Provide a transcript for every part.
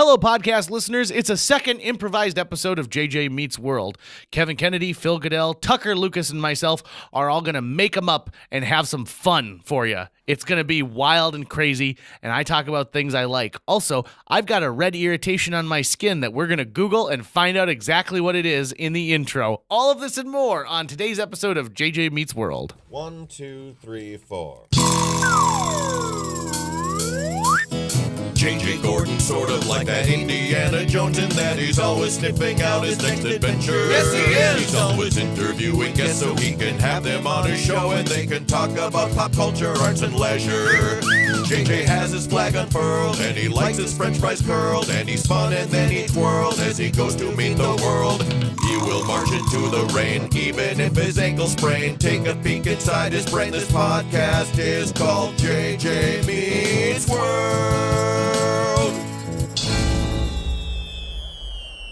Hello, podcast listeners. It's a second improvised episode of JJ Meets World. Kevin Kennedy, Phil Godel, Tucker Lucas, and myself are all going to make them up and have some fun for you. It's going to be wild and crazy, and I talk about things I like. Also, I've got a red irritation on my skin that we're going to Google and find out exactly what it is in the intro. All of this and more on today's episode of JJ Meets World. 1, 2, 3, 4. J.J. Gordon, sort of like that Indiana Jones, in that he's always sniffing out his next adventure. Yes, he is! He's always interviewing guests so he can have them on his show and they can talk about pop culture, arts, and leisure. J.J. has his flag unfurled and he likes his french fries curled, and he's fun and then he twirled as he goes to meet the world. He will march into the rain even if his ankle sprained. Take a peek inside his brain. This podcast is called JJ Meets World.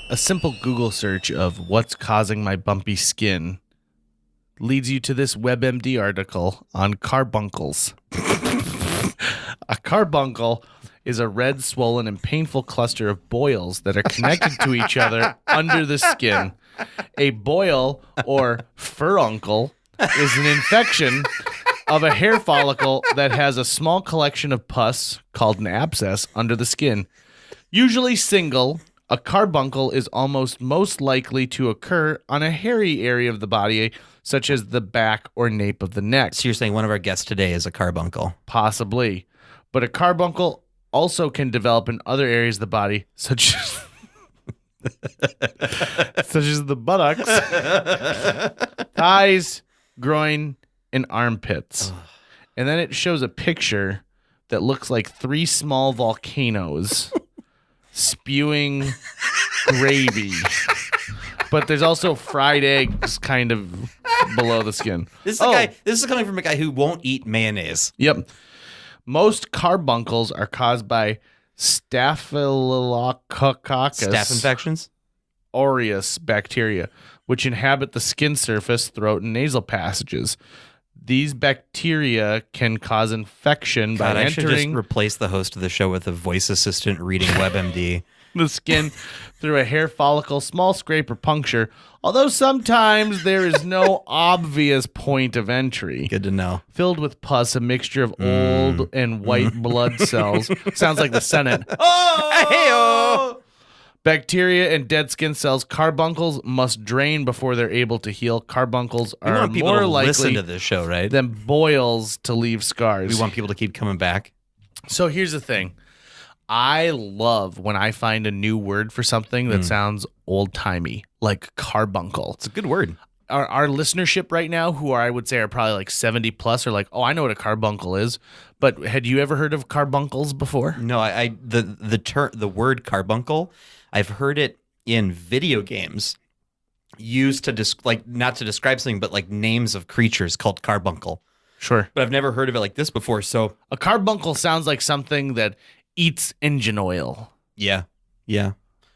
A simple Google search of what's causing my bumpy skin leads you to this WebMD article on carbuncles. A carbuncle is a red, swollen, and painful cluster of boils that are connected to each other under the skin. A boil, or furuncle, is an infection of a hair follicle that has a small collection of pus, called an abscess, under the skin. Usually single, a carbuncle is most likely to occur on a hairy area of the body, such as the back or nape of the neck. So you're saying one of our guests today is a carbuncle? Possibly. But a carbuncle also can develop in other areas of the body, such as the buttocks, thighs, groin, and armpits. And then it shows a picture that looks like 3 small volcanoes spewing gravy. But there's also fried eggs kind of below the skin. This is coming from a guy who won't eat mayonnaise. Yep. Most carbuncles are caused by Staphylococcus Staph infections? aureus bacteria, which inhabit the skin surface, throat, and nasal passages. These bacteria can cause infection by I should just entering replace the host of the show with a voice assistant reading WebMD. the skin through a hair follicle, small scrape, or puncture, although sometimes there is no obvious point of entry. Good to know. Filled with pus, a mixture of old and white blood cells. Sounds like the Senate. Oh! Bacteria and dead skin cells. Carbuncles must drain before they're able to heal. Carbuncles are more likely listen to this show, right? than boils to leave scars. We want people to keep coming back. So here's the thing. I love when I find a new word for something that sounds old-timey, like carbuncle. It's a good word. Our listenership right now, who I would say are probably like 70 plus, are like, oh, I know what a carbuncle is. But had you ever heard of carbuncles before? No, the word carbuncle, I've heard it in video games used to not to describe something, but like names of creatures called carbuncle. Sure. But I've never heard of it like this before. So a carbuncle sounds like something that eats engine oil. Yeah.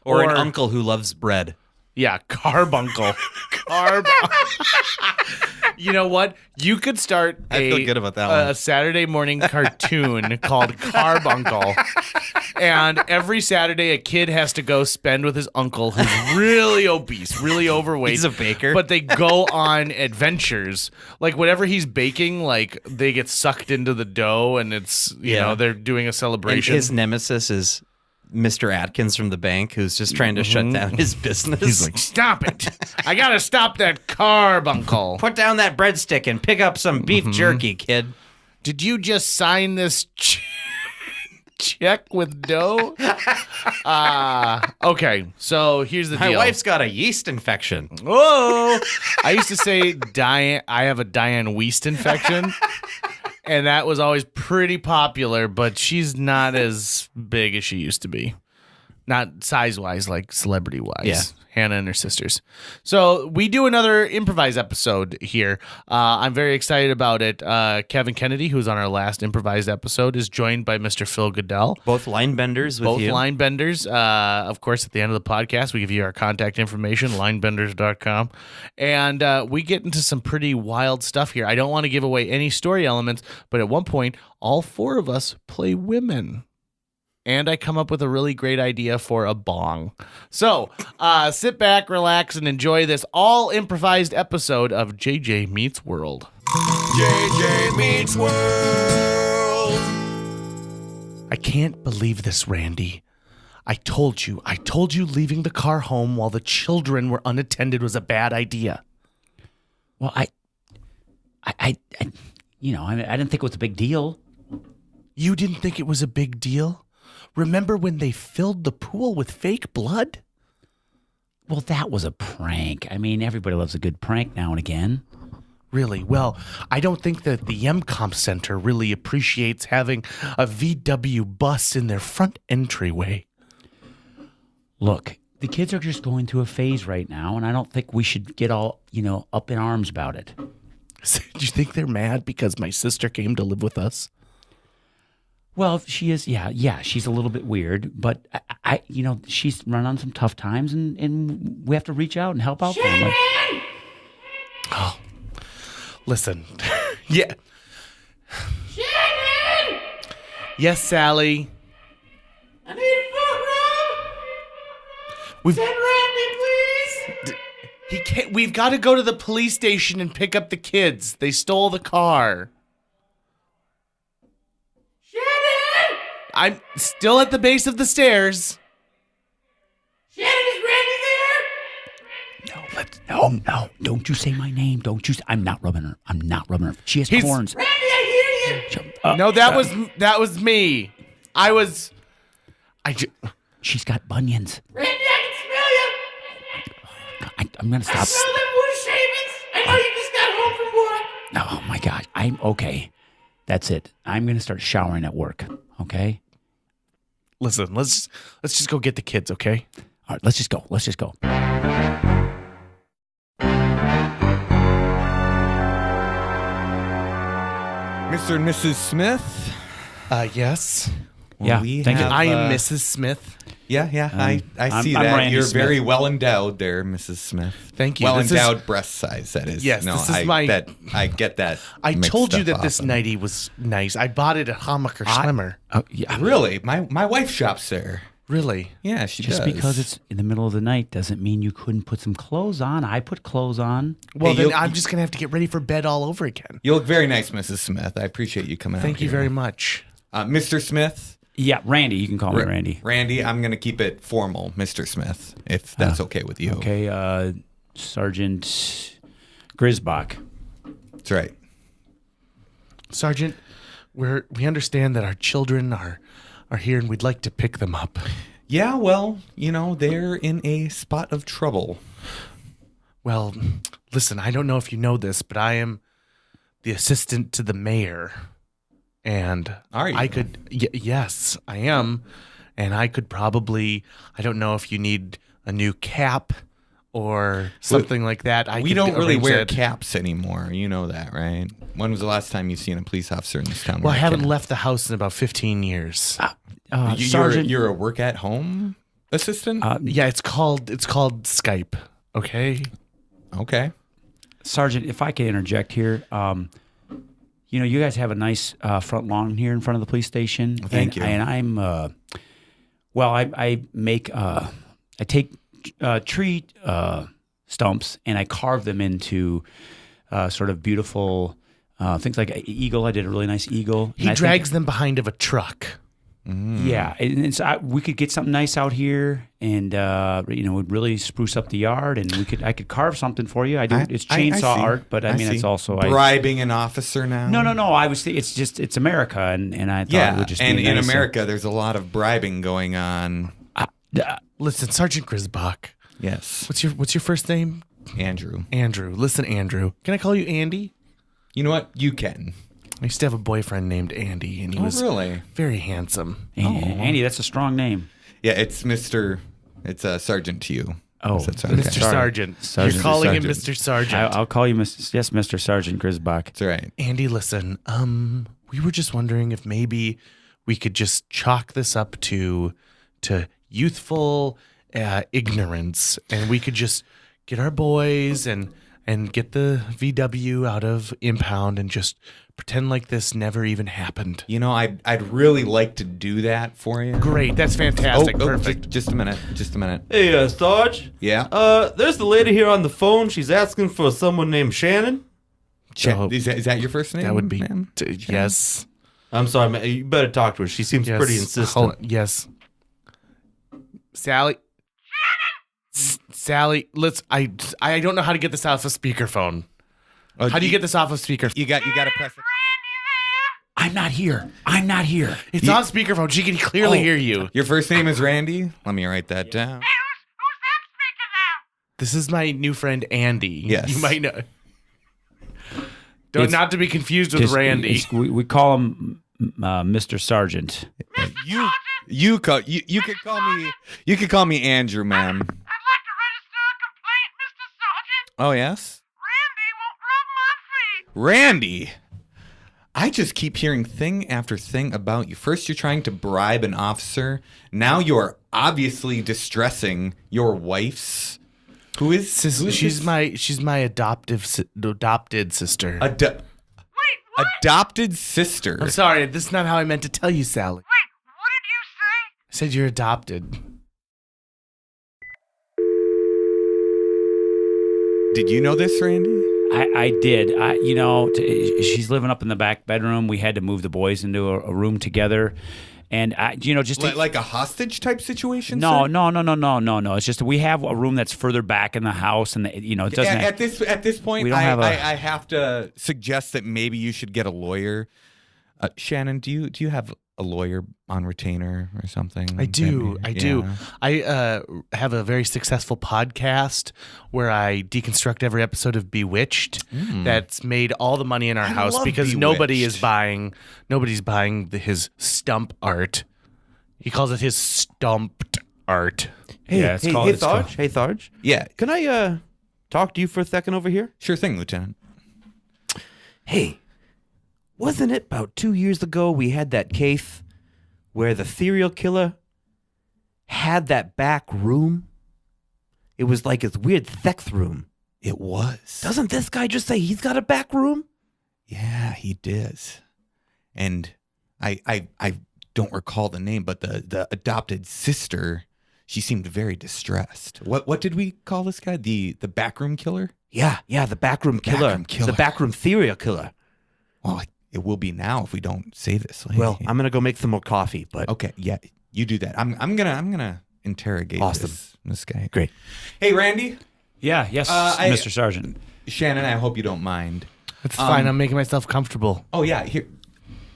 Or an uncle who loves bread. Yeah, carbuncle. You know what? You could start I feel good about that one. A Saturday morning cartoon called Carbuncle. And every Saturday, a kid has to go spend with his uncle who's really obese, really overweight. He's a baker. But they go on adventures. Like, whatever he's baking, like, they get sucked into the dough, and it's, you know, they're doing a celebration. And his nemesis is Mr. Atkins from the bank, who's just trying to shut down his business. He's like, stop it. I got to stop that carbuncle. Put down that breadstick and pick up some beef jerky, kid. Did you just sign this check with dough? Okay, so here's the deal. My wife's got a yeast infection. Whoa! I used to say I have a Diane Weist infection. And that was always pretty popular, but she's not as big as she used to be. Not size-wise, like celebrity-wise. Yeah. Hannah and her sisters. So we do another improvised episode here. I'm very excited about it. Kevin Kennedy, who's on our last improvised episode, is joined by Mr. Phil Godel. Both line benders with you. Both line benders. Of course, at the end of the podcast, we give you our contact information, linebenders.com. And we get into some pretty wild stuff here. I don't want to give away any story elements, but at one point, all 4 of us play women. and I come up with a really great idea for a bong. So sit back, relax, and enjoy this all improvised episode of JJ Meets World. JJ Meets World. I can't believe this, Randy. I told you leaving the car home while the children were unattended was a bad idea. Well, I didn't think it was a big deal. You didn't think it was a big deal? Remember when they filled the pool with fake blood? Well, that was a prank. I mean, everybody loves a good prank now and again. Really? Well, I don't think that the MCOM Center really appreciates having a VW bus in their front entryway. Look, the kids are just going through a phase right now, and I don't think we should get all, up in arms about it. Do you think they're mad because my sister came to live with us? Well, she is, yeah, she's a little bit weird, but I she's run on some tough times, and we have to reach out and help out family. Oh, listen, yeah. Shannon! Yes, Sally. I need a foot rub. We've Send Randy, please. he can't. We've got to go to the police station and pick up the kids. They stole the car. Shannon! I'm still at the base of the stairs. Shannon, is Randy there? No, don't you say my name. Don't you? I'm not rubbing her. She has He's- corns. Randy, I hear you. No, that was me. She's got bunions. Randy, I can smell you. I'm gonna I stop. smell them wood shavings. I know you just got home from work. Oh my God, I'm okay. That's it. I'm gonna start showering at work. Okay. Listen, let's just go get the kids, okay? All right, let's just go. Mr. and Mrs. Smith? Yes. Yeah, we thank you. have, I am Mrs. Smith. Yeah, I I'm- see I'm that. Randy You're Smith. very well endowed there, Mrs. Smith. Thank you. Well This is- endowed breast size, that is. Yes, no, this is I get that. I mixed told you up that this often. nightie was nice. I bought it at Hammacher Schlemmer. Oh, yeah. Really? My wife shops there. Really? Yeah, she Just does. because it's in the middle of the night doesn't mean you couldn't put some clothes on. I put clothes on. Well, Hey, then you'll- I'm just going to have to get ready for bed all over again. You look very nice, Mrs. Smith. I appreciate you coming out Thank you here. very much. Mr. Smith? Yeah, Randy. You can call me Randy. Randy, I'm going to keep it formal, Mr. Smith, if that's okay with you. Okay, Sergeant Grisbach. That's right. Sergeant, we understand that our children are here and we'd like to pick them up. Yeah, well, they're in a spot of trouble. Well, listen, I don't know if you know this, but I am the assistant to the mayor. And Are you? I could, yes, I am. And I could probably, I don't know if you need a new cap or something like that. We could don't really arrange wear that. caps anymore. You know that, right? When was the last time you seen a police officer in this town? Well, I wear a haven't cap? left the house in about 15 years. Sergeant. You're a work at home assistant? Yeah, it's called Skype. Okay. Okay. Sergeant, if I could interject here, you guys have a nice front lawn here in front of the police station. Thank you. And I'm, I take tree stumps and I carve them into sort of beautiful things like an eagle. I did a really nice eagle. He drags them behind of a truck. Yeah, and so we could get something nice out here, and would really spruce up the yard, and I could carve something for you. It's chainsaw see. art, but I mean see. it's also bribing an officer now. No. I was. It's America, and I thought it would just and be in nice. America, there's a lot of bribing going on. Listen, Sergeant Grisbach. Yes, What's your first name? Andrew. Andrew. Listen, Andrew. Can I call you Andy? You know what? You can. I used to have a boyfriend named Andy, and he was really? very handsome. Andy, that's a strong name. Yeah, it's Sergeant to you. Oh, Is that so? Okay. Mr. Sergeant. Sergeant. You're calling him Sergeant. Mr. Sergeant. I'll call you Mr. Sergeant Grisbach. That's right. Andy, listen. We were just wondering if maybe we could just chalk this up to youthful ignorance, and we could just get our boys and and get the VW out of impound and just pretend like this never even happened. You know, I'd really like to do that for you. Great, that's fantastic. Perfect. Just a minute. Just a minute. Hey, Sarge. Yeah. There's the lady here on the phone. She's asking for someone named Shannon. Is that your first name? That would be ma'am? yes. I'm sorry, man. You better talk to her. She seems Yes. pretty insistent. Hold on. Yes. Sally. Sally, I don't know how to get this off of speakerphone. How do you get this off of speakerphone? You got to press it. I'm not here. I'm not here. It's on speakerphone. She can clearly hear you. Your first name is Randy? Let me write that down. Who's that speaking now? This is my new friend Andy. Yes. You might know. It's- Not to be confused with Just- Randy. we call him Mr. Sergeant. You could call me Andrew, ma'am. I'd like to register a complaint, Mr. Sergeant. Oh yes? Randy won't rub my feet. Randy. I just keep hearing thing after thing about you. First, you're trying to bribe an officer. Now you're obviously distressing your wife's. Who is She's my adopted sister. Wait, what? adopted sister? I'm sorry, this is not how I meant to tell you, Sally. Wait, what did you say? I said you're adopted. Did you know this, Randy? I did. She's living up in the back bedroom. We had to move the boys into a room together. And, Like a hostage type situation? No, sir? no. It's just we have a room that's further back in the house, and it doesn't. At this point, we don't have I have to suggest that maybe you should get a lawyer. Shannon, do you have a lawyer on retainer or something? I do. Yeah. I have a very successful podcast where I deconstruct every episode of Bewitched that's made all the money in our house love because nobody's Bewitched. buying his stump art. He calls it his stumped art. Yeah, it's called- it's called- Hey, Tharge. Yeah, Can I talk to you for a second over here? sure thing, Lieutenant. Hey, wasn't it about 2 years ago we had that case where the serial killer had that back room? It was like his weird sex room. It was. Doesn't this guy just say he's got a back room? Yeah, he does. And I don't recall the name, but the adopted sister, she seemed very distressed. What did we call this guy? The backroom killer? Yeah, the backroom killer. Backroom killer. The backroom serial killer. Well, it will be now if we don't say this. Like, Well, I'm gonna go make some more coffee, but okay, yeah, you do that. I'm gonna interrogate Awesome. this guy. Great. Hey, Randy, Yeah, yes, I- Mr. Sergeant. Shannon, I hope you don't mind. That's fine. I'm making myself comfortable. Oh yeah, here.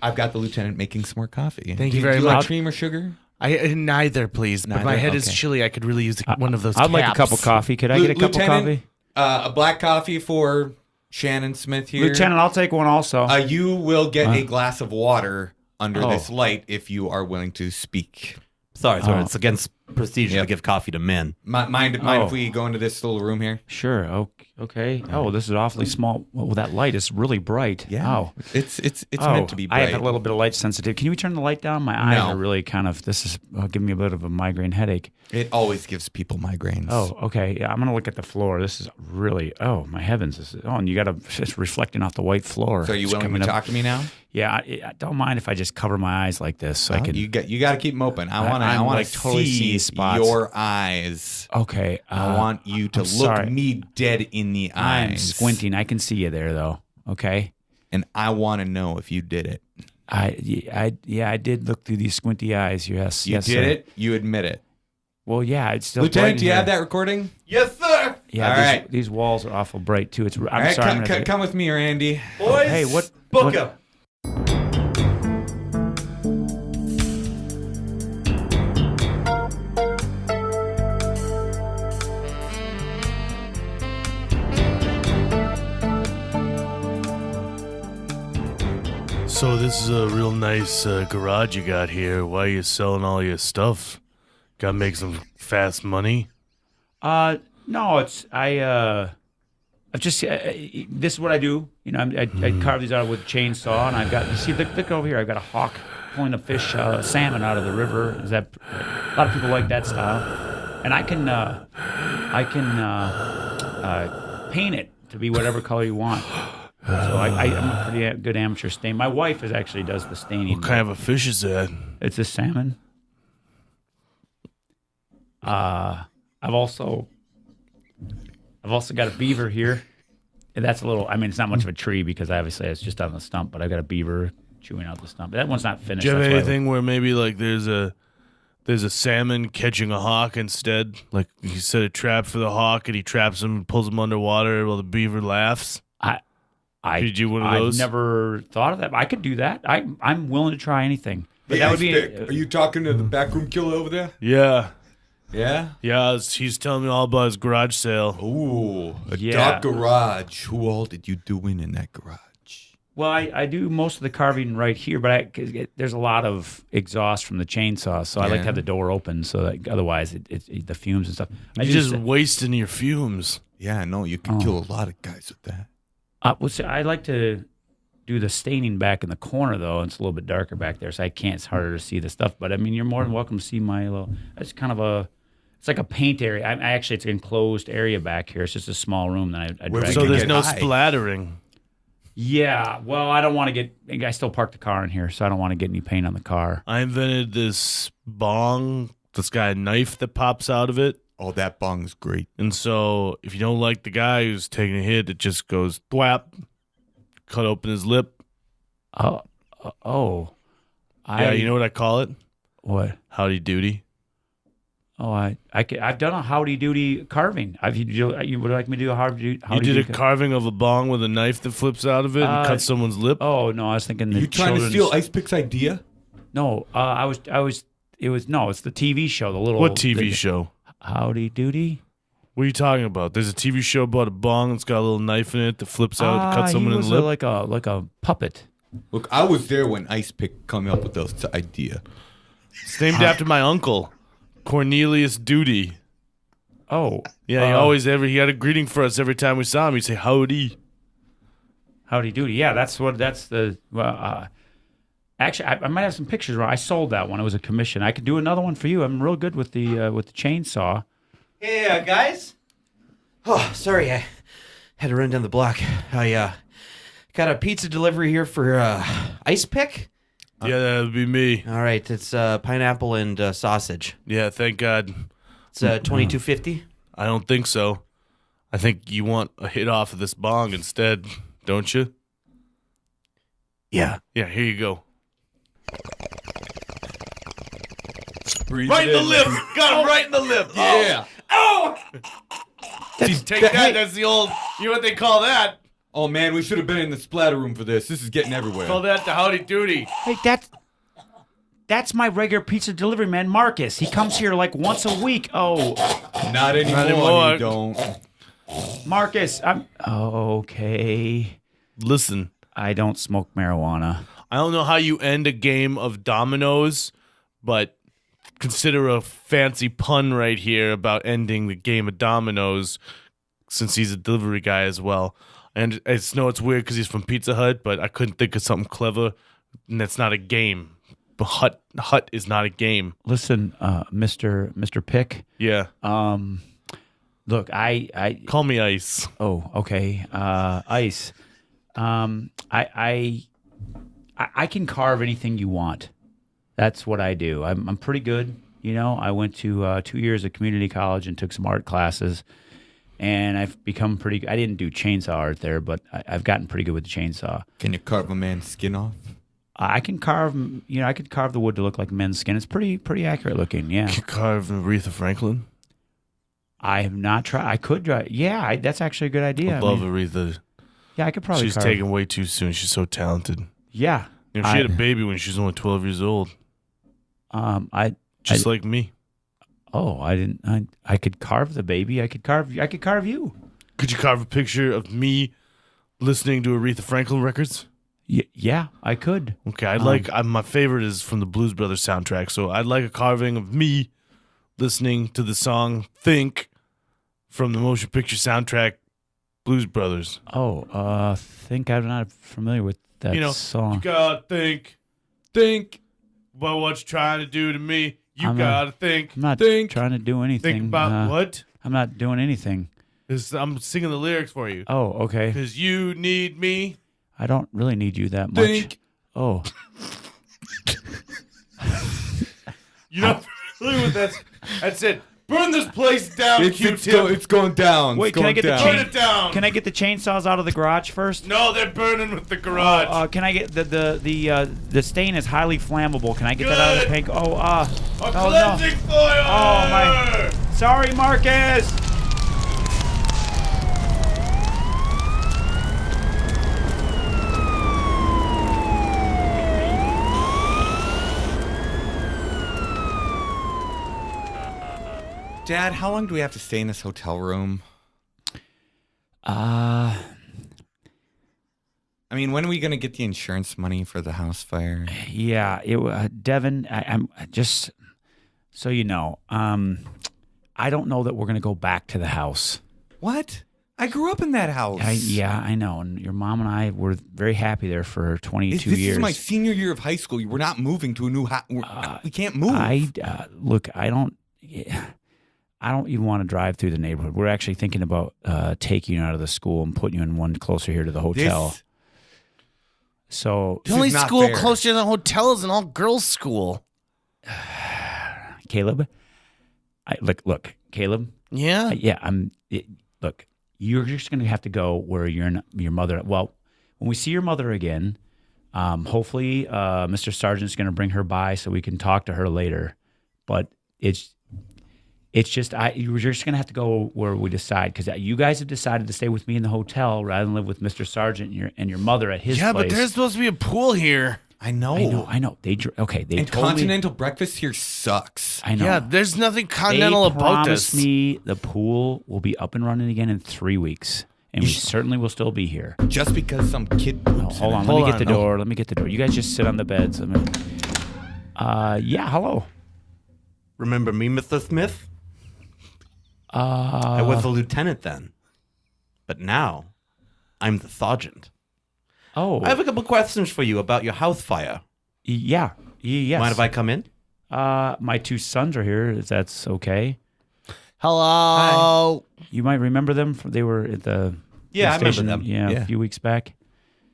I've got the lieutenant making some more coffee. Thank you very Do you like much. cream or sugar? I neither, please. But my Neither? head is Okay. chilly. I could really use one of those. I'd like a cup of caps. coffee. Could I get a cup of Lieutenant, coffee? A black coffee for Shannon Smith here. Lieutenant, I'll take one also. You will get a glass of water under Oh. this light if you are willing to speak. sorry, Oh. it's against procedure to give coffee to men. Mind Oh. if we go into this little room here? Sure. Okay. Oh, this is awfully small. Well, that light is really bright. Oh. It's Oh, meant to be bright. I have a little bit of light sensitive. Can we turn the light down? My eyes No. are really kind of. This is giving me a bit of a migraine headache. It always gives people migraines. Oh, okay. Yeah, I'm gonna look at the floor. This is really. Oh, my heavens! And you got to. It's reflecting off the white floor. So are you It's willing to coming up. talk to me now? Yeah, I don't mind if I just cover my eyes like this, so I Well, can. you got to keep them open. I want I'm, to like, totally see seeing spots. your eyes. Okay. I want you to I'm look sorry. me dead in the I'm eyes. squinting. I can see you there, though. Okay. And I want to know if you did it. I did look through these squinty eyes. Yes. You yes, did sir. it. You admit it. Well, yeah. It's still Lieutenant, bright do you in have here. that recording? Yes, sir. Yeah. All these, right. these walls are awful bright too. I'm All right, sorry. I'm gonna- come with me, Randy. Boys, hey, what- book what- up. So this is a real nice garage you got here. Why are you selling all your stuff? Got to make some fast money. No, it's I've just this is what I do. You know, I carve these out with a chainsaw, and I've got you see look over here. I've got a hawk pulling a fish, salmon out of the river. Is that a lot of people like that style? And I can paint it to be whatever color you want. So I'm a pretty good amateur stain. My wife actually does the staining. What kind of a fish is that? It's a salmon. I've also got a beaver here. And that's a little. I mean, it's not much of a tree because obviously it's just on the stump. But I've got a beaver chewing out the stump. That one's not finished. Do you have that's why anything where maybe like there's a salmon catching a hawk instead? Like he set a trap for the hawk and he traps him and pulls him underwater while the beaver laughs. I Could you do one of those? I've never thought of that. I could do that. I'm willing to try anything. But that would be. Are you talking to the backroom killer over there? Yeah. Yeah. Yeah, he's telling me all about his garage sale. Ooh, a Yeah. dark garage. Who all did you do in that garage? Well, I do most of the carving right here, but there's a lot of exhaust from the chainsaw, so I like to have the door open so that otherwise the fumes and stuff. You're just wasting your fumes. Yeah, no, you can kill a lot of guys with that. I like to do the staining back in the corner though. It's a little bit darker back there, so it's harder to see the stuff. But I mean, you're more than welcome to see my little. It's kind of it's like a paint area. It's an enclosed area back here. It's just a small room that I drag. So can there's get no high. splattering. Yeah, well, I don't want to get. I still park the car in here, so I don't want to get any paint on the car. I invented this bong that's got a knife that pops out of it. Oh, that bong's great. And so if you don't like the guy who's taking a hit, it just goes thwap, cut open his lip. Yeah, You know what I call it? What? Howdy doody. Oh, I've done a howdy doody carving. You would like me to do a howdy You did a doody carving of a bong with a knife that flips out of it and cuts someone's lip. Oh no, I was thinking the You trying to children's- steal Ice Pick's idea? No, it's the TV show, the little What TV show? Howdy Doody. What are you talking about? There's a TV show about a bong that's got a little knife in it that flips out and cuts someone in the lip. Like a puppet. Look, I was there when Ice Pick came up with this idea. It's named after my uncle, Cornelius Doody. Oh, Yeah, he had a greeting for us every time we saw him. He'd say howdy. Howdy Doody. Yeah, that's the. Actually, I might have some pictures. I sold that one. It was a commission. I could do another one for you. I'm real good with the chainsaw. Hey, guys. Oh, sorry, I had to run down the block. I got a pizza delivery here for Ice Pick. Yeah, that would be me. All right, it's pineapple and sausage. Yeah, thank God. It's $22.50. I don't think so. I think you want a hit off of this bong instead, don't you? Yeah. Yeah, here you go. Breathe Right in it the lip. Got him right in the lip. Yeah. Take that. That's the old. You know what they call that? Oh man, we should have been in the splatter room for this. This is getting everywhere. Call that the howdy doody. Hey, that's my regular pizza delivery man, Marcus. He comes here like once a week. Oh, Not anymore. anymore. You don't. Marcus, I'm okay. Listen, I don't smoke marijuana. I don't know how you end a game of dominoes, but consider a fancy pun right here about ending the game of dominoes, since he's a delivery guy as well. And I know it's weird because he's from Pizza Hut, but I couldn't think of something clever, and that's not a game. But Hut is not a game. Listen, Mr. Pick. Yeah. Look, I Call me Ice. oh, okay. Ice. I can carve anything you want. That's what I do. I'm pretty good. You know, I went to 2 years of community college and took some art classes, and I've become pretty. I didn't do chainsaw art there, but I've gotten pretty good with the chainsaw. Can you carve a man's skin off? I can carve. You know, I could carve the wood to look like men's skin. It's pretty accurate looking. Yeah. You carve Aretha Franklin. I have not tried. I could try. Yeah, that's actually a good idea. I love Aretha. Yeah, I could probably. She's carve. taken way too soon. She's so talented. Yeah. You know, she had a baby when she was only 12 years old. Just like me. Oh, I didn't. I could carve the baby. I could carve you. Could you carve a picture of me listening to Aretha Franklin records? Yeah, I could. Okay, I'd like. My favorite is from the Blues Brothers soundtrack, so I'd like a carving of me listening to the song "Think" from the motion picture soundtrack Blues Brothers. Oh, think I'm not familiar with that You song. you gotta think about what you're trying to do to me. You I'm gotta think. I'm not think. trying to do anything. Think about what? I'm not doing anything. I'm singing the lyrics for you. Oh, okay. Because you need me. I don't really need you that much. Think. Oh, You're not familiar with that. That's it. Burn this place down, Q-tip. It's going down. Wait, It's can I going get the down. Burn it down. can I get the chainsaws out of the garage first? No, they're burning with the garage. Can I get the stain is highly flammable? Can I get that out of the Good. paint? A no. cleansing foil. Oh my! Sorry, Marcus. Dad, how long do we have to stay in this hotel room? Uh, I mean, when are we going to get the insurance money for the house fire? yeah. Devin, I'm just so you know. I don't know that we're gonna go back to the house. What? I grew up in that house. I know. And your mom and I were very happy there for 22 This years. is my senior year of high school. We're not moving to a new house. We can't move. Look, I don't even want to drive through the neighborhood. We're actually thinking about taking you out of the school and putting you in one closer here to the hotel. So, The only is not school fair. closer to the hotel is an all-girls school. Caleb, look, Caleb. Yeah? Look, you're just going to have to go where your mother. Well, when we see your mother again, hopefully Mr. Sargent's going to bring her by so we can talk to her later. But it's just you're just going to have to go where we decide, because you guys have decided to stay with me in the hotel rather than live with Mr. Sargent and your mother at his Yeah, place. but there's supposed to be a pool here. I know. I know. They And totally. continental breakfast here sucks. I know. Yeah, there's nothing continental they about promised this. me the pool will be up and running again in 3 weeks, and we certainly will still be here. Just because some kid poops Hold in on, it. let me Hold get the on. door. Let me get the door. You guys just sit on the beds. Yeah, hello. Remember me, Mr. Smith? I was the lieutenant then, but now I'm the sergeant. Oh, I have a couple questions for you about your house fire. yeah. Yes. Mind if I come in? My two sons are here, if that's okay. Hello. You might remember them. They were at the Yeah, I remember station, them. Yeah, Yeah. a few weeks back.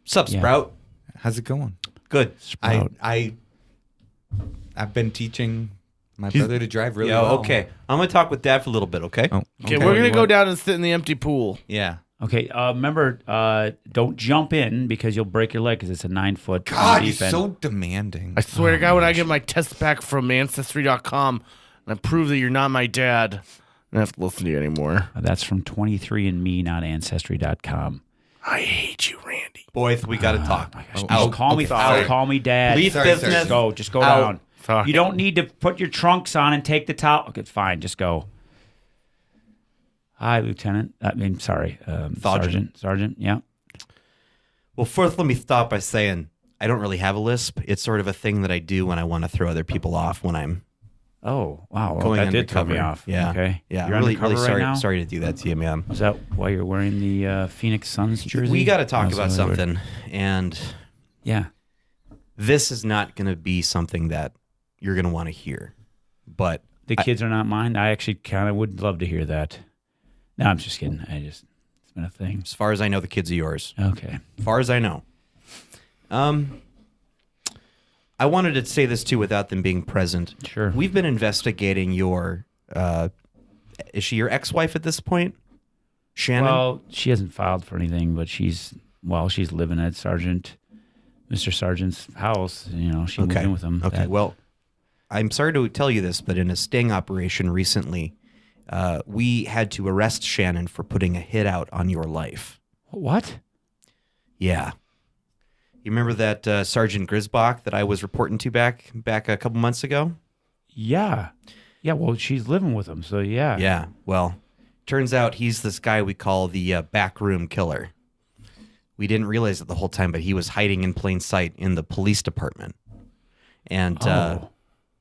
Sup, Yeah. Sprout? How's it going? Good. Sprout. I've been teaching my brother to drive really Yeah, well. okay. I'm going to talk with Dad for a little bit, okay? Oh, Okay, we're going to go down and sit in the empty pool. Yeah. Okay, remember, don't jump in because you'll break your leg because it's a 9-foot God, deep he's end. so demanding. I swear to God, when I get my test back from Ancestry.com and I prove that you're not my dad, I don't have to listen to you anymore. That's from 23andMe, not Ancestry.com. I hate you, Randy. Boys, we got to talk. Just call me, sorry. call me Dad. Leave Sorry, business. sorry. Just go Out. down. Sorry. You don't need to put your trunks on and take the towel. Okay, fine. Just go. Hi, Lieutenant. Sorry, Sergeant. Yeah. Well, first, let me start by saying I don't really have a lisp. It's sort of a thing that I do when I want to throw other people off when I'm Oh, wow. Well, going that did throw me undercover. off. Yeah. Okay. Yeah. You're I'm really, undercover really right sorry, now? sorry to do that to you, man. Is that why you're wearing the Phoenix Suns jersey? We got to talk That's about really weird. something. And Yeah. this is not going to be something that you're going to want to hear. But The kids are not mine. I actually kind of would love to hear that. No, I'm just kidding. It's been a thing. as far as I know, the kids are yours. Okay. As far as I know. I wanted to say this too without them being present. Sure. We've been investigating your is she your ex-wife at this point? Shannon? Well, she hasn't filed for anything, but she's living at Mr. Sargent's house. You know, she moved in with him. Okay. Well, I'm sorry to tell you this, but in a sting operation recently, we had to arrest Shannon for putting a hit out on your life. What? Yeah. You remember that Sergeant Grisbach that I was reporting to back a couple months ago? Yeah. Yeah, well, she's living with him, so yeah. Yeah. Well, turns out he's this guy we call the backroom killer. We didn't realize it the whole time, but he was hiding in plain sight in the police department. And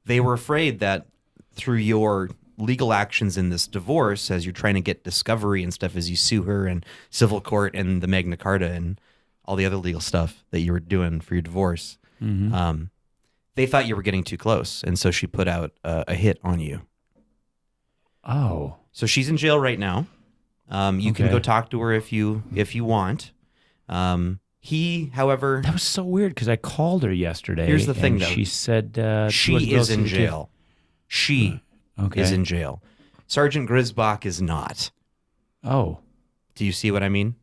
they were afraid that through your legal actions in this divorce, as you're trying to get discovery and stuff, as you sue her in civil court and the Magna Carta and all the other legal stuff that you were doing for your divorce, they thought you were getting too close. And so she put out a hit on you. Oh. So she's in jail right now. You can Okay. go talk to her if you want. He, however, That was so weird because I called her yesterday. Here's the thing, and though. she said she wasn't going is to in see the kid. jail. She Okay. is in jail. Sergeant Grisbach is not. Oh, Do you see what I mean?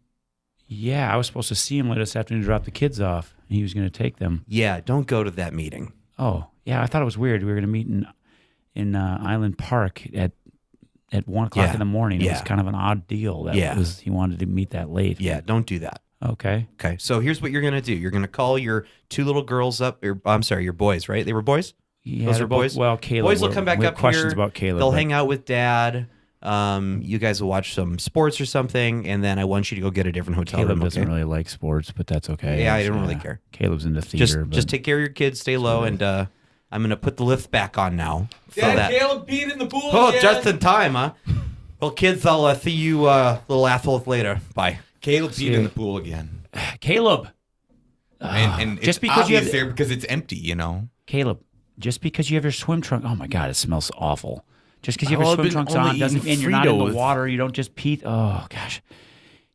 yeah. I was supposed to see him later this afternoon to drop the kids off. And he was going to take them. Yeah, don't go to that meeting. Oh, yeah. I thought it was weird. We were going to meet in Island Park at 1 o'clock Yeah. in the morning. It was Yeah. kind of an odd deal. That Yeah. he wanted to meet that late. Yeah, don't do that. Okay. Okay, so here's what you're going to do. You're going to call your 2 little girls up. I'm sorry, your boys, right? They were boys? Yeah, Those they're are boys? Well, Caleb. Boys will come back we have up questions here. about Caleb. They'll but- hang out with Dad. You guys will watch some sports or something, and then I want you to go get a different hotel Caleb room. doesn't Okay? really like sports, but that's okay. Yeah, I don't really care. Caleb's into theater. but- Just take care of your kids, stay low, and I'm going to put the lift back on now. So that, Caleb peed in the pool. oh, just in time, huh? Well, kids, I'll see you little assholes later. Bye. Caleb peed in the pool again. Caleb. And Just it's because you have obvious there because it's empty, you know. Caleb, just because you have your swim trunk. Oh my God, it smells awful. Just because you have Oh, your I've swim been trunks only on doesn't eating mean you're not in the Fritos. water. You don't just pee. Oh gosh,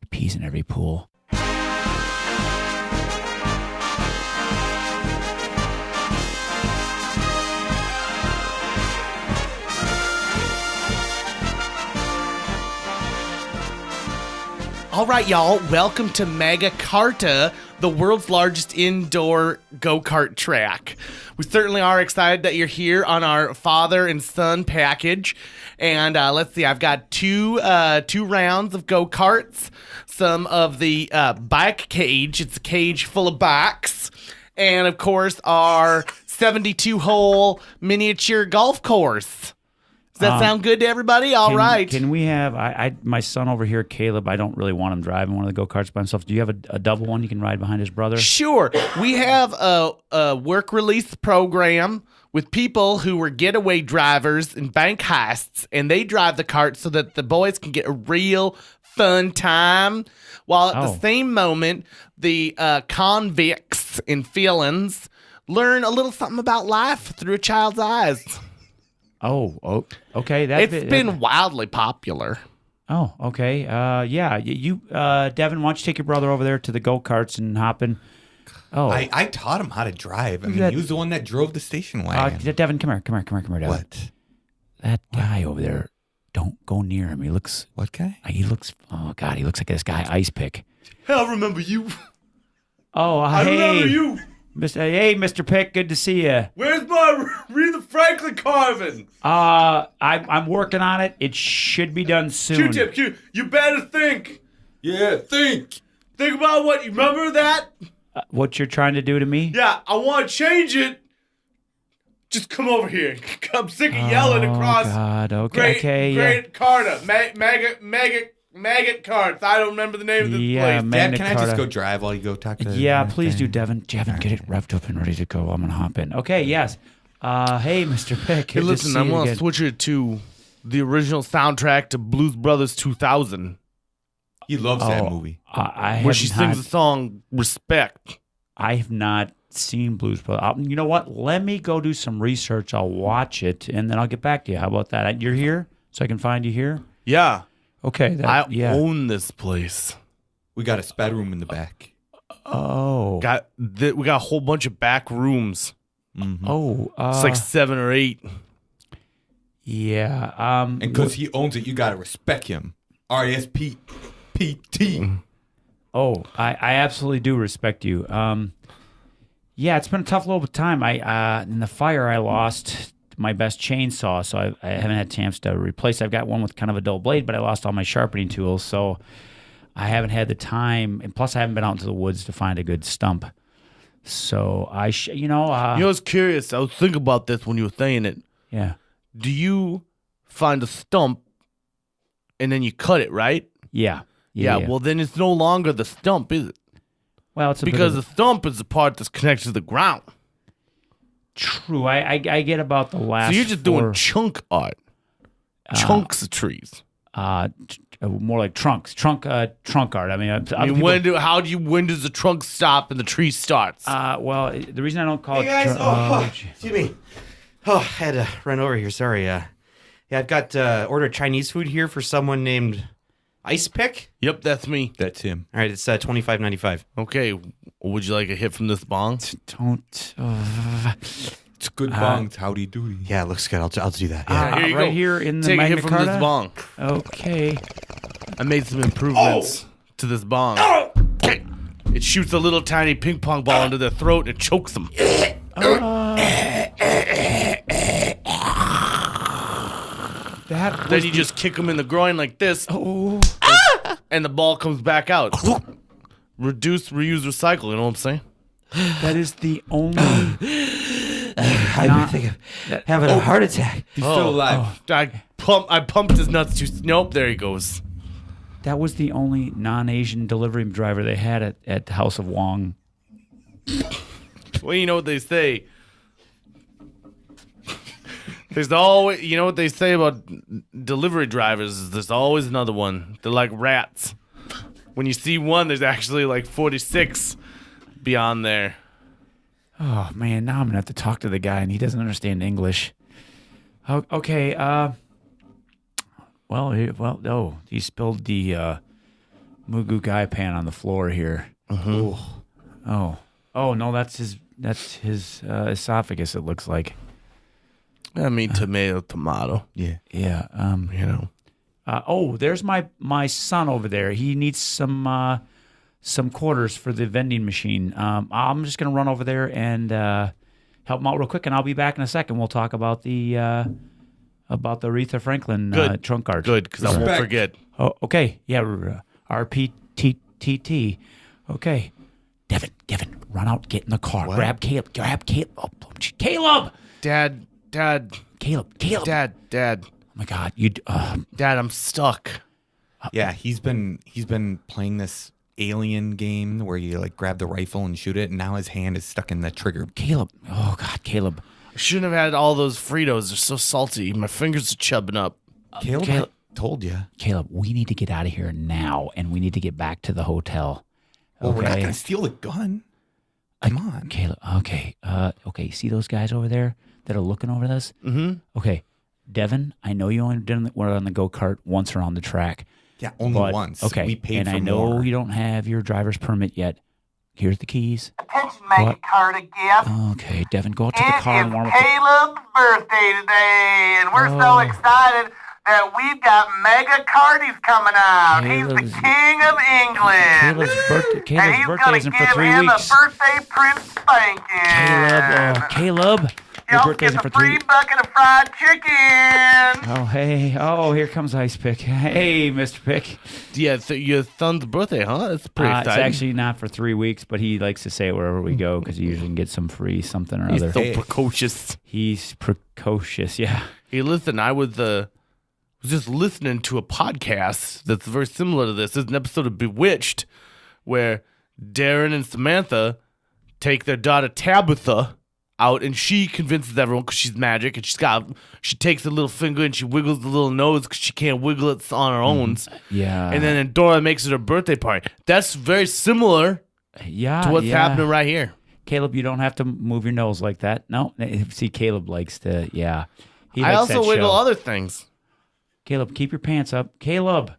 he pees in every pool. All right, y'all. Welcome to Mega Karta, the world's largest indoor go-kart track. We certainly are excited that you're here on our father and son package. And let's see, I've got two rounds of go-karts, some of the bike cage. It's a cage full of bikes. And, of course, our 72-hole miniature golf course. Does that sound good to everybody? All right. Can we have my son over here, Caleb? I don't really want him driving one of the go karts by himself. Do you have a double one you can ride behind his brother? Sure. We have a work release program with people who were getaway drivers in bank heists, and they drive the cart so that the boys can get a real fun time. While at the same moment, the convicts and felons learn a little something about life through a child's eyes. Oh, okay. It's been wildly popular. Oh, okay. Yeah. You, Devin, why don't you take your brother over there to the go karts and hop in? Oh, I taught him how to drive. I mean, he was the one that drove the station wagon. Devin, come here, Devin. What? That guy over there, don't go near him. He looks, What guy? he looks like this guy Ice Pick. Hey, I remember you. Oh, I remember you. Mr. Pick, good to see you. Where's my Aretha Franklin carving? I'm working on it. It should be done soon. Q-tip, you better think. Yeah, think. Think about what you remember that? What you're trying to do to me? Yeah, I want to change it. Just come over here. I'm sick of yelling across. God, okay, Great Carta, maggot carts. I don't remember the name of this Yeah, place. Dad, Magna can I just Carta. go drive while you go talk to Yeah, please do, Devin. Devin, get it revved up and ready to go. I'm gonna hop in. Okay, yes. Hey, Mr. Pick. Hey, good to listen, see I you want to again. switch it to the original soundtrack to Blues Brothers 2000, He loves that movie. I where have she not- sings the song "Respect." I have not seen Blues Brothers. You know what? Let me go do some research. I'll watch it, and then I'll get back to you. How about that? You're here, so I can find you here? Yeah, Okay. I yeah. own this place. We got a sped room in the back. Oh. We got a whole bunch of back rooms. Oh. It's like 7 or 8. Yeah. And because he owns it, you got to respect him. R-E-S-P-P-T. Oh, I absolutely do respect you. Yeah, it's been a tough little time. In the fire, I lost my best chainsaw, so I haven't had a chance to replace it. I've got one with kind of a dull blade, but I lost all my sharpening tools, so I haven't had the time. And plus, I haven't been out into the woods to find a good stump. So I I was curious. I was thinking about this when you were saying it. yeah. Do you find a stump and then you cut it, right? Yeah. Yeah. Well, then it's no longer the stump, is it? well, it's a Because bit the stump is the part that's connected to the ground. true. I get about the last. So you're just doing chunk art, chunks of trees. more like trunks, trunk art. I mean, I mean, when does the trunk stop and the tree starts? well, the reason I don't call Hey it. guys, excuse me. Oh, I had to run over here. Sorry. Yeah, I've got ordered Chinese food here for someone named Ice pick? Yep, that's me. That's him. All right, it's $25.95. Okay, would you like a hit from this bong? Don't. It's good bongs. Howdy doody. Yeah, it looks good. I'll do that. Yeah. Here you right go. here in the Take a Magna hit from this Carta? bong. Okay. I made some improvements to this bong. Okay. It shoots a little tiny ping pong ball into their throat and it chokes them. Then you just kick them in the groin like this. And the ball comes back out. Reduce, reuse, recycle. You know what I'm saying? That is the only. I think of having a heart attack. He's still alive. I pumped his nuts too. Nope, there he goes. That was the only non-Asian delivery driver they had at the House of Wong. Well, you know what they say. There's always, you know what they say about delivery drivers is there's always another one. They're like rats. When you see one, there's actually like 46 beyond there. Oh man, now I'm gonna have to talk to the guy, and he doesn't understand English. Okay. He spilled the Mugu Gai pan on the floor here. Oh no, that's his esophagus. It looks like. I mean, tomato. Yeah. Yeah. You know. There's my son over there. He needs some quarters for the vending machine. I'm just gonna run over there and help him out real quick, and I'll be back in a second. We'll talk about the Aretha Franklin trunk card. Good, because I won't forget. Oh, okay. Yeah. RPTTT. Okay. Devin, run out, get in the car. What? Grab Caleb. Oh, Caleb. Dad. Caleb. Dad. Oh my God. You. Dad, I'm stuck. Yeah, he's been playing this alien game where you like grab the rifle and shoot it, and now his hand is stuck in the trigger. Caleb. Oh God, Caleb. I shouldn't have had all those Fritos. They're so salty. My fingers are chubbing up. Caleb, Caleb. I told you. Caleb, we need to get out of here now, and we need to get back to the hotel. Well, we're not Okay. gonna steal the gun. Come on. Caleb. Okay. Okay. See those guys over there that are looking over this? Mm-hmm. Okay. Devin, I know you only were on the go-kart once around the track. Yeah, only But, once. Okay. We paid and for I know more. you don't have your driver's permit yet. Here's the keys. Attention, Magna What? Carta guest. Okay, Devin, go out to the It car is and warm up. the- Caleb's birthday today, and we're so Oh. excited that we've got Mega Cardies coming out. He's Caleb's- the king of England. Caleb's birthday. and Caleb's he's birthday gonna isn't give for 3 him weeks. a birthday Prince spanking. Caleb. Your Y'all birthday get isn't a for 3 free weeks. bucket of fried chicken. Oh, hey. Oh, here comes Ice Pick. Hey, Mr. Pick. Yeah, your son's birthday, huh? That's pretty It's exciting. actually not for 3 weeks, but he likes to say it wherever we go because he usually can get some free something or He's other. so precocious. He's precocious, yeah. Hey, listen, I was just listening to a podcast that's very similar to this. There's an episode of Bewitched where Darren and Samantha take their daughter Tabitha out, and she convinces everyone because she's magic, and she takes her little finger and she wiggles the little nose because she can't wiggle it on her own. Yeah. And then Dora makes it her birthday party. That's very similar yeah, to what's yeah. happening right here. Caleb, you don't have to move your nose like that. No. See, Caleb likes to, yeah. He I likes also that wiggle show. other things. Caleb, keep your pants up. Caleb.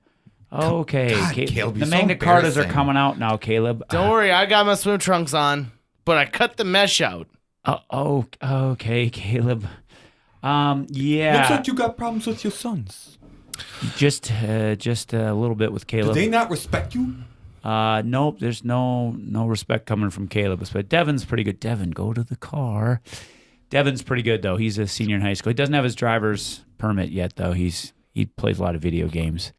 Okay. God, Caleb, the you're so Magna Cartas are embarrassing. coming out now, Caleb. Don't worry, I got my swim trunks on, but I cut the mesh out. Okay, Caleb. Looks Yeah. like you got problems with your sons. Just a little bit with Do Caleb. they not respect you? Nope, there's no respect coming from Caleb. But Devin's pretty good. Devin, go to the car. Devin's pretty good though. He's a senior in high school. He doesn't have his driver's permit yet though. He plays a lot of video games.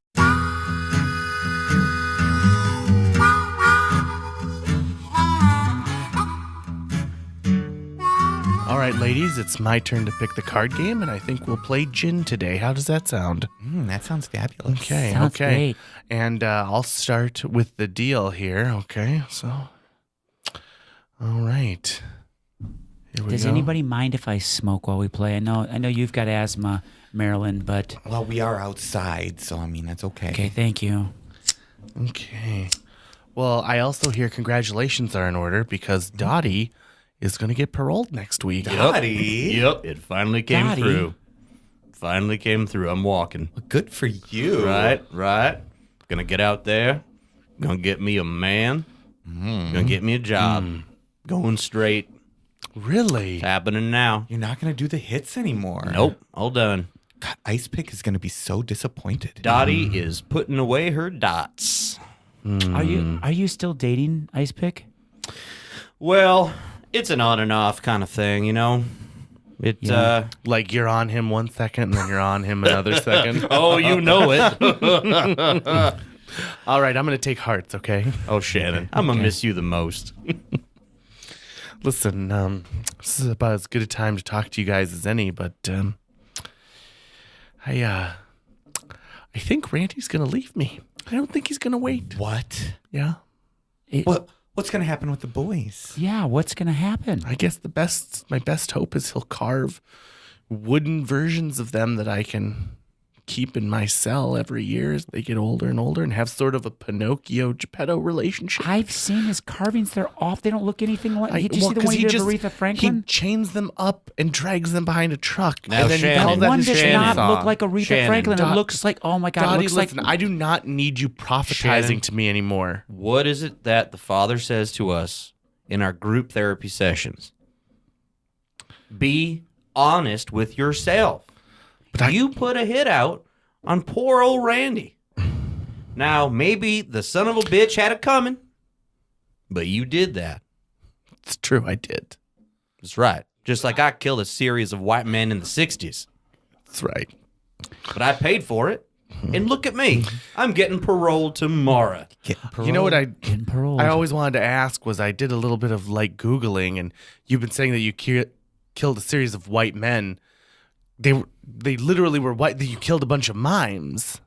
All right, ladies, it's my turn to pick the card game, and I think we'll play gin today. How does that sound? That sounds fabulous. Okay, Sounds okay. great. And I'll start with the deal here. Okay, so, all right. Here we Does go. anybody mind if I smoke while we play? I know you've got asthma, Marilyn, but Well, we are outside, so I mean that's okay. okay, thank you. Okay. Well, I also hear congratulations are in order because Dottie is going to get paroled next week. Dottie. Yep, it finally came Dottie. through. Finally came through. I'm walking. Good for you. Right. Gonna get out there. Gonna get me a man. Gonna get me a job. Going straight. Really? It's happening now. You're not going to do the hits anymore. Nope. All done. God, Ice Pick is going to be so disappointed. Dottie is putting away her dots. Are you still dating Ice Pick? Well, it's an on and off kind of thing, you know? It, Like you're on him 1 second and then you're on him another second. oh, you know it. All right, I'm going to take hearts, okay? Oh, Shannon, I'm going to miss you the most. Listen, this is about as good a time to talk to you guys as any, but I think Randy's going to leave me. I don't think he's going to wait. What? Yeah. What's going to happen with the boys? Yeah, what's going to happen? I guess my best hope is he'll carve wooden versions of them that I can keep in my cell every year as they get older and older and have sort of a Pinocchio Geppetto relationship. I've seen his carvings. They're off. They don't look anything like. Did you see the 'cause one he did of just- Aretha Franklin? He chains them up and drags them behind a truck. Now, and then Shannon, he calls that that one his does chainsaw. not look like Aretha Shannon, Franklin. Dot- It looks like, oh my God, it Dottie, looks listen, like. I do not need you prophetizing Shannon. to me anymore. What is it that the Father says to us in our group therapy sessions? Be honest with yourself. But You put a hit out on poor old Randy. Now, maybe the son of a bitch had it coming, but you did that. It's true, I did. That's right. Just like I killed a series of white men in the 60s. That's right. But I paid for it. And look at me. I'm getting paroled tomorrow. You know what Getting paroled. I always wanted to ask was I did a little bit of like Googling, and you've been saying that you killed a series of white men. They literally were white. You killed a bunch of mimes.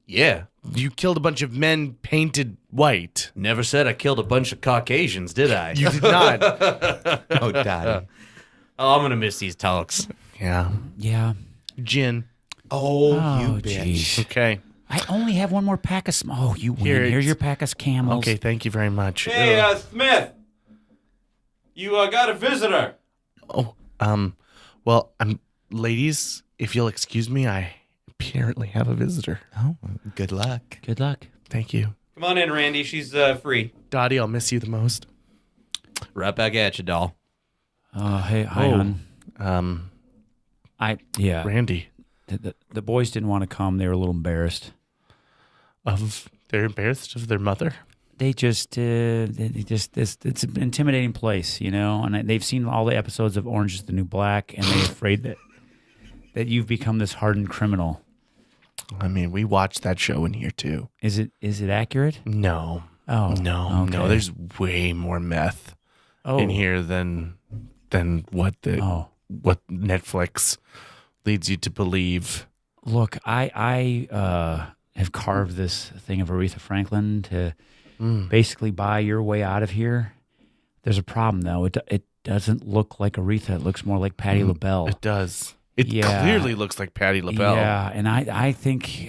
Yeah. You killed a bunch of men painted white. Never said I killed a bunch of Caucasians, did I? You did not. Oh, Daddy. Oh, I'm going to miss these talks. Yeah. Yeah. Gin. Oh, Oh, you bitch. jeez. Okay. I only have one more pack of. Oh, you win. Here, Here's it's- your pack of camels. Okay. Thank you very much. Smith. You got a visitor. Oh. Well, ladies, if you'll excuse me, I apparently have a visitor. Oh, good luck. Good luck. Thank you. Come on in, Randy. She's free. Dottie, I'll miss you the most. Right back at you, doll. Hey, hi, hon. Yeah. Randy. The boys didn't want to come. They were a little embarrassed. They're embarrassed of their mother. They just, it's an intimidating place, you know. And they've seen all the episodes of Orange Is the New Black, and they're afraid that you've become this hardened criminal. I mean, we watched that show in here too. Is it accurate? No. Oh, No. okay. There's way more meth Oh, in here than what what Netflix leads you to believe. Look, I have carved this thing of Aretha Franklin to basically buy your way out of here. There's a problem though. It doesn't look like Aretha. It looks more like Patti LaBelle. It does. It Yeah. clearly looks like Patti LaBelle. Yeah, and I think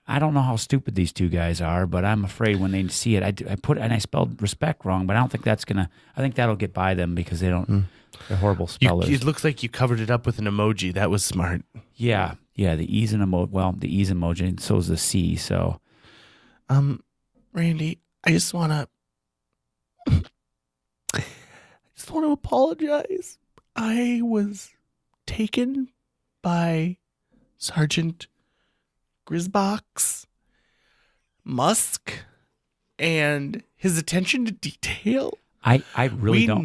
I don't know how stupid these two guys are, but I'm afraid when they see it, I spelled respect wrong, but I don't think that's gonna. I think that'll get by them because they don't. They're horrible spellers. It looks like you covered it up with an emoji. That was smart. Yeah, the E's an emoji. Well, the E's emoji, and so is the C. So, Randy, I just wanna apologize. I was taken by Sergeant Grisbox Musk and his attention to detail. I really don't.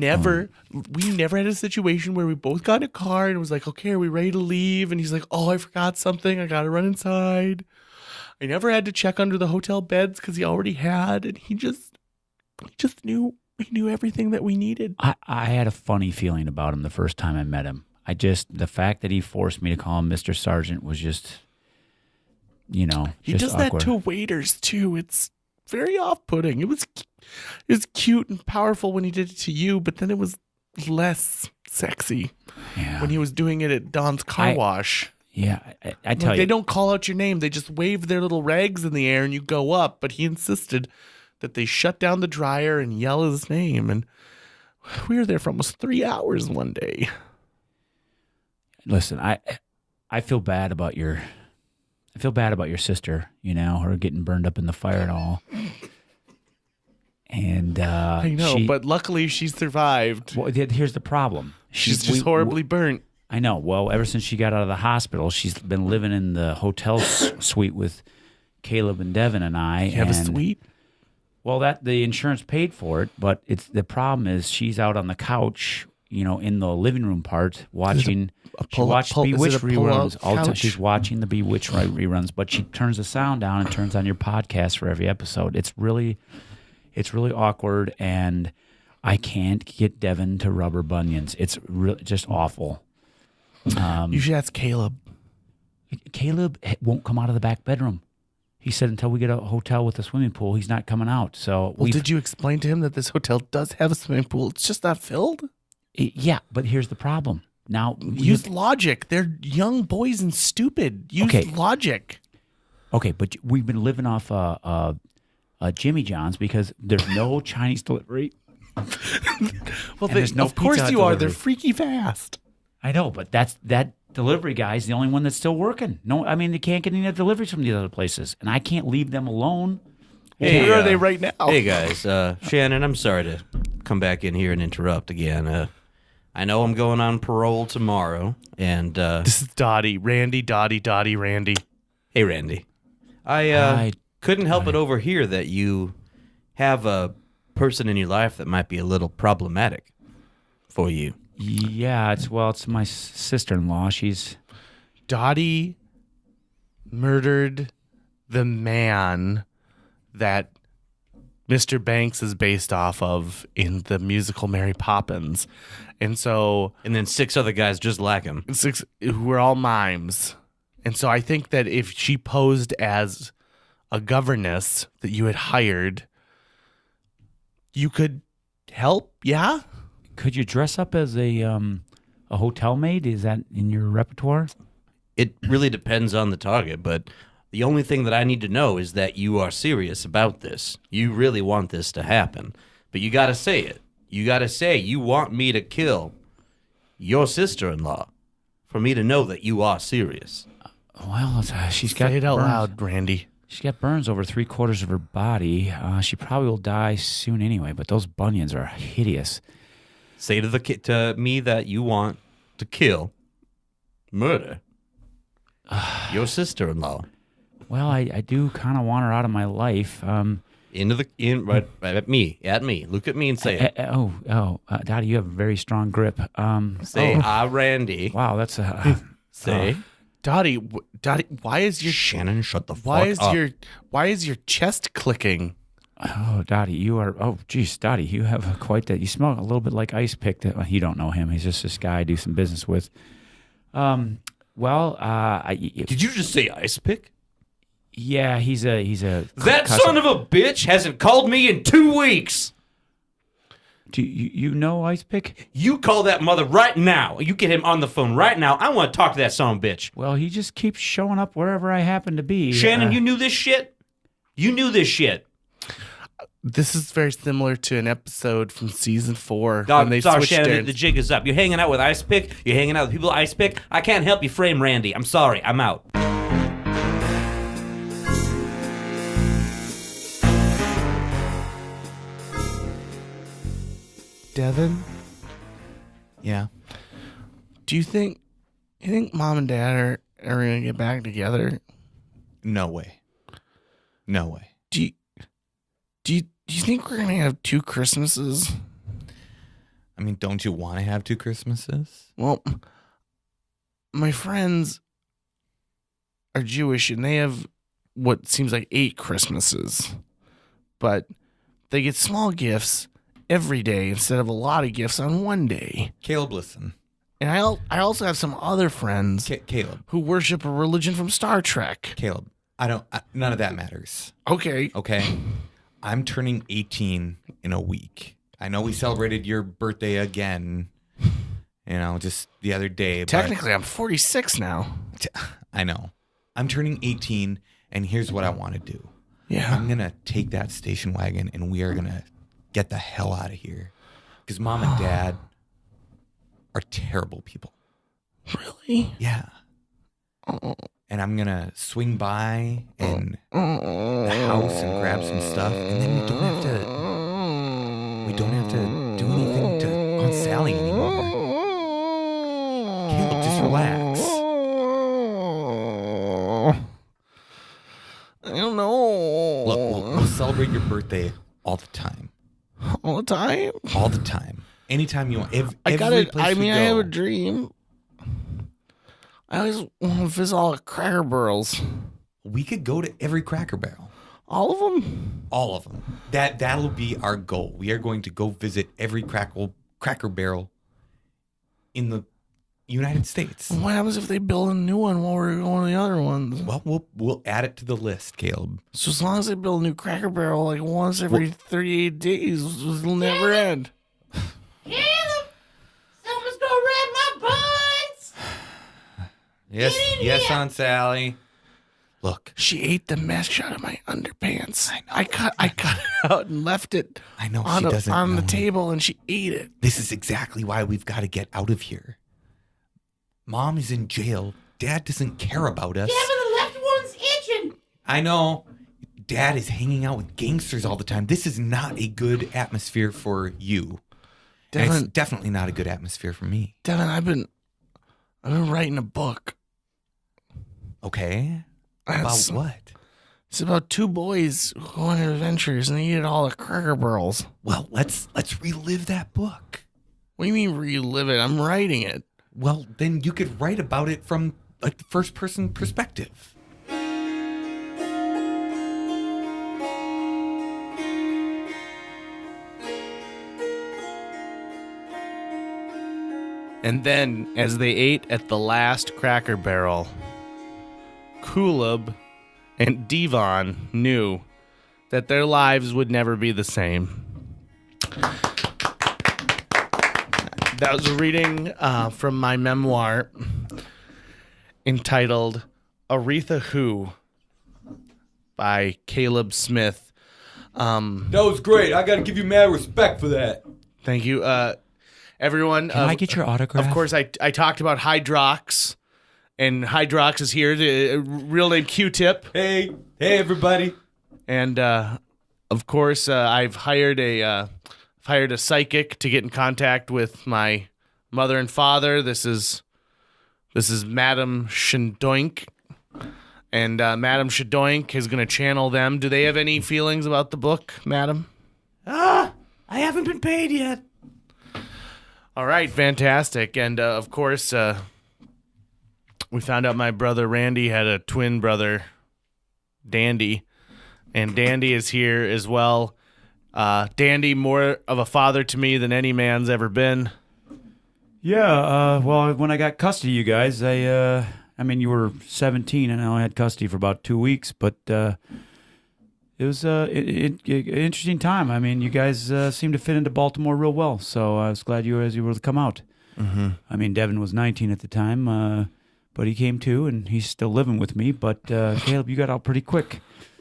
We never had a situation where we both got in a car and it was like, okay, are we ready to leave? And he's like, oh, I forgot something. I got to run inside. I never had to check under the hotel beds because he already had. And he just knew, he knew everything that we needed. I had a funny feeling about him the first time I met him. The fact that he forced me to call him Mr. Sergeant was just, He just does awkward. that to waiters too. It's very off-putting. It was cute and powerful when he did it to you, but then it was less sexy Yeah. when he was doing it at Don's car wash. Yeah, I tell Like, you. they don't call out your name. They just wave their little rags in the air and you go up. But he insisted that they shut down the dryer and yell his name. And we were there for almost 3 hours one day. Listen, I feel bad about your I feel bad about your sister, her getting burned up in the fire and all. And I know, but luckily she survived. Well, here's the problem. She's just horribly burnt. I know. Well, ever since she got out of the hospital, she's been living in the hotel suite with Caleb and Devin and I. You have a suite? Well, the insurance paid for it, but the problem is she's out on the couch, in the living room part watching. She watched Bewitched reruns all the time. She's watching the Bewitched reruns, but she turns the sound down and turns on your podcast for every episode. It's really awkward, and I can't get Devin to rub her bunions. It's just awful. You should ask Caleb. Caleb won't come out of the back bedroom. He said until we get a hotel with a swimming pool, he's not coming out. So, did you explain to him that this hotel does have a swimming pool? It's just not filled? Yeah, but here's the problem. Now, use logic. They're young boys and stupid. Use logic. Okay, but we've been living off Jimmy John's because there's no Chinese delivery. Well, of course you are. They're freaky fast. I know, but that delivery guy is the only one that's still working. No, I mean, they can't get any deliveries from the other places, and I can't leave them alone. Hey, where are they right now? Hey, guys. Shannon, I'm sorry to come back in here and interrupt again. I know I'm going on parole tomorrow, and this is Dottie. Randy, Dottie, Randy. Hey, Randy. I couldn't help but overhear that you have a person in your life that might be a little problematic for you. Yeah, it's my sister-in-law. She's Dottie murdered the man that Mr. Banks is based off of in the musical Mary Poppins. And then 6 other guys just like him. 6 who are all mimes. And so I think that if she posed as a governess that you had hired, you could help, yeah? Could you dress up as a hotel maid? Is that in your repertoire? It really depends on the target, but the only thing that I need to know is that you are serious about this. You really want this to happen. But you got to say it. You got to say you want me to kill your sister-in-law for me to know that you are serious. Well, she's got Say it out burns. loud, Randy. She's got burns over 3/4 of her body. She probably will die soon anyway, but those bunions are hideous. Say to me that you want to kill, murder your sister-in-law. Well, I do kind of want her out of my life. Right at me. Look at me and say it. Dottie, you have a very strong grip. Say, Randy. Wow, that's say, Dottie, why is your Shannon? Shut the fuck up. Why is your chest clicking? Oh, Dottie, you are. Oh, geez, Dottie, you have quite that. You smell a little bit like Ice Pick. You don't know him. He's just this guy I do some business with. Did you just say Ice Pick? Yeah, he's a. That son of a bitch hasn't called me in 2 weeks. Do you know Ice Pick? You call that mother right now. You get him on the phone right now. I want to talk to that son of a bitch. Well, he just keeps showing up wherever I happen to be. Shannon, you knew this shit? You knew this shit. This is very similar to an episode from season 4 when they sorry, switched Shannon, the jig is up. You're hanging out with Ice Pick. You're hanging out with people Ice Pick. I can't help you frame Randy. I'm sorry. I'm out. Devin? Yeah. Do you think mom and dad are ever going to get back together? No way. No way. Do you think we're going to have 2 Christmases? I mean, don't you want to have 2 Christmases? Well, my friends are Jewish and they have what seems like 8 Christmases. But they get small gifts every day instead of a lot of gifts on one day. Caleb, listen. And I also have some other friends Caleb, who worship a religion from Star Trek. Caleb, none of that matters. Okay. I'm turning 18 in a week. I know we celebrated your birthday again, just the other day. Technically, I'm 46 now. I know. I'm turning 18, and here's what I want to do. Yeah. I'm going to take that station wagon, and we are going to get the hell out of here. Because mom and dad are terrible people. Really? Yeah. Oh. and I'm gonna swing by and the house and grab some stuff, and then we don't have to do anything to Aunt Sally anymore. Caleb, just relax. I don't know. Look, we'll celebrate your birthday all the time. All the time? All the time. Anytime you want. I got it. I mean, I have a go. dream. I always want to visit all the Cracker Barrels. We could go to every Cracker Barrel. All of them? All of them. That'll be our goal. We are going to go visit every Cracker Barrel in the United States. What happens if they build a new one while we're going to the other ones? Well, we'll add it to the list, Caleb. So as long as they build a new Cracker Barrel like once every 38 days, it'll never end. Caleb, someone's gonna red my buns. Yes, Aunt Sally. Look, She ate the mesh out of my underpants. I cut it out and left it I know on, she doesn't on the know. table, and she ate it. This is exactly why we've got to get out of here. Mom is in jail. Dad doesn't care about us. Yeah, but the left one's itching. I know. Dad is hanging out with gangsters all the time. This is not a good atmosphere for you. And it's Devin, definitely not a good atmosphere for me. Devin, I've been writing a book. Okay. About It's- what? It's about two boys who go on adventures and they eat all the Cracker Barrels. Well, let's relive that book. What do you mean relive it? I'm writing it. Well, then you could write about it from a first person perspective. And then, as they ate at the last Cracker Barrel, Kulub and Devon knew that their lives would never be the same. That was a reading from my memoir entitled Aretha Who by Caleb Smith. That was great. I got to give you mad respect for that. Thank you. Everyone. Can I get your autograph? Of course, I talked about Hydrox, and Hydrox is here, the real name Q-Tip. Hey, everybody. And of course, I've hired a psychic to get in contact with my mother and father. This is Madame Shadoink, and Madame Shadoink is going to channel them. Do they have any feelings about the book, Madam? I haven't been paid yet. All right, fantastic. And of course, we found out my brother Randy had a twin brother, Dandy, and Dandy is here as well. Dandy, more of a father to me than any man's ever been. Yeah, well, when I got custody of you guys, I mean, you were 17 and I only had custody for about 2 weeks, but it was an interesting time. I mean, you guys seemed to fit into Baltimore real well, so I was glad you were able to come out. Mm-hmm. I mean, Devin was 19 at the time, but he came too, and he's still living with me. But Caleb, you got out pretty quick.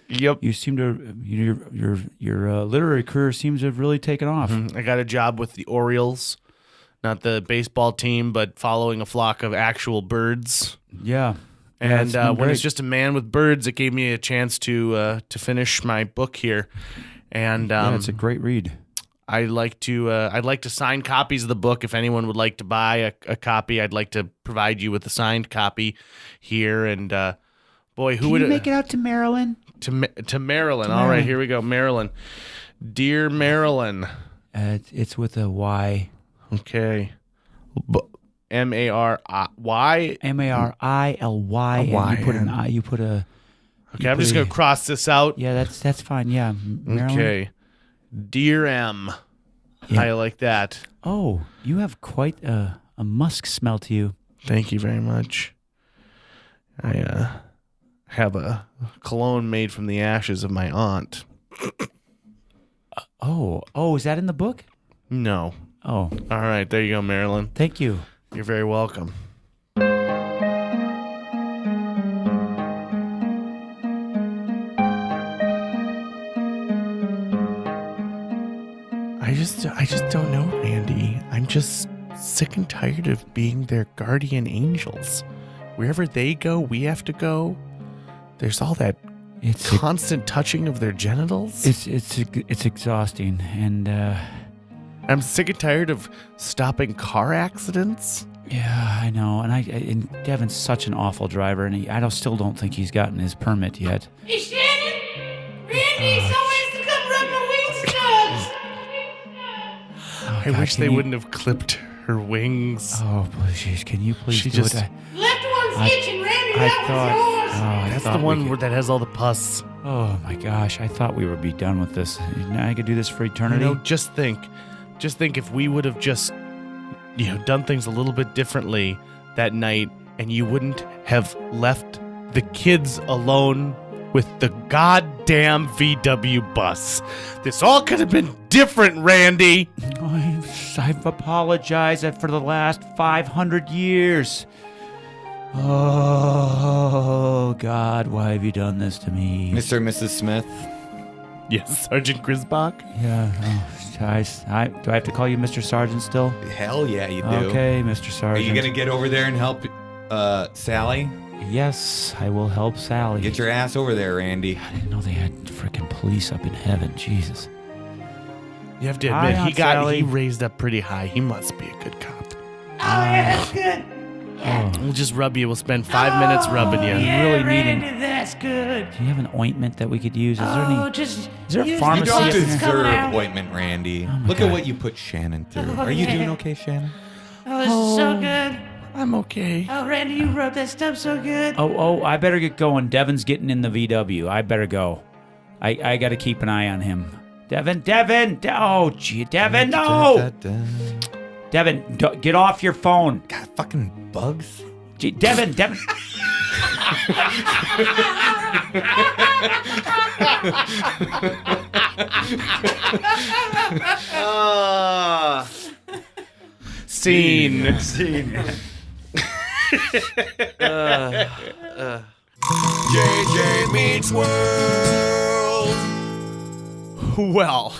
Yep. You seem to your literary career seems to have really taken off. Mhm. I got a job with the Orioles, not the baseball team, but following a flock of actual birds. Yeah. And it's been when it's great. just a man with birds, it gave me a chance to finish my book here. And Yeah, it's a great read. I'd like to sign copies of the book. If anyone would like to buy a copy, I'd like to provide you with a signed copy here. And boy, who would Make it out to Maryland. to Marilyn? All right, here we go, Marilyn. Dear Marilyn. It's with a Y. Okay. M-A-R-I-Y. M-A-R-I-L-Y. A Y, And you put an yeah. I. You put a. Okay, I'm just going to cross this out. Yeah, that's fine. Yeah. Maryland. Okay. Dear M. Yeah. I like that. Oh, you have quite a musk smell to you. Thank you very much. I have a cologne made from the ashes of my aunt. Oh, is that in the book? No. Oh, All right, there you go, Marilyn. thank you. You're very welcome. I just don't know, Randy. I'm just sick and tired of being their guardian angels. wherever they go, we have to go. There's all that constant touching of their genitals. It's exhausting, and I'm sick and tired of stopping car accidents. yeah, I know. And Devin's such an awful driver, and I still don't think he's gotten his permit yet. Hey, Shannon! Randy, someone has to come rub my wing stubs! I wish they wouldn't have clipped her wings. Oh, please, can you please She do just- it? Left one's itching, Randy, that one's yours! That's the one that has all the pus. Oh my gosh, I thought we would be done with this. Now I could do this for eternity. Just think if we would have just, done things a little bit differently that night, and you wouldn't have left the kids alone with the goddamn VW bus. This all could have been different, Randy. I've apologized for the last 500 years. Oh, God, why have you done this to me? Mr. and Mrs. Smith. Yes, Sergeant Grisbach. Yeah. Oh, guys, do I have to call you Mr. Sergeant still? Hell yeah, you do. Okay, Mr. Are Sergeant. you going to get over there and help Sally? Yes, I will help Sally. Get your ass over there, Randy. I didn't know they had freaking police up in heaven. Jesus. You have to Hi, admit, Aunt Sally. he raised up pretty high. He must be a good cop. Oh, yeah, that's good. We'll just rub you. We'll spend 5 minutes rubbing you. Yeah, really Randy, needing- that's good. Do you have an ointment that we could use? Is there Oh, any? just Is there a use the pharmacy You don't up in buttons here? coming deserve out. ointment, Randy. my Look God. at what you put Shannon through. Oh, Are you yeah. doing okay, Shannon? Oh, this is so good. I'm okay. Oh, Randy, you rubbed that stuff so good. Oh, I better get going. Devin's getting in the VW. I better go. I got to keep an eye on him. Devin. Oh, gee, Devin, no. Devin, get off your phone. God, fucking bugs. Gee, Devin. Scene. JJ Meets World. Well,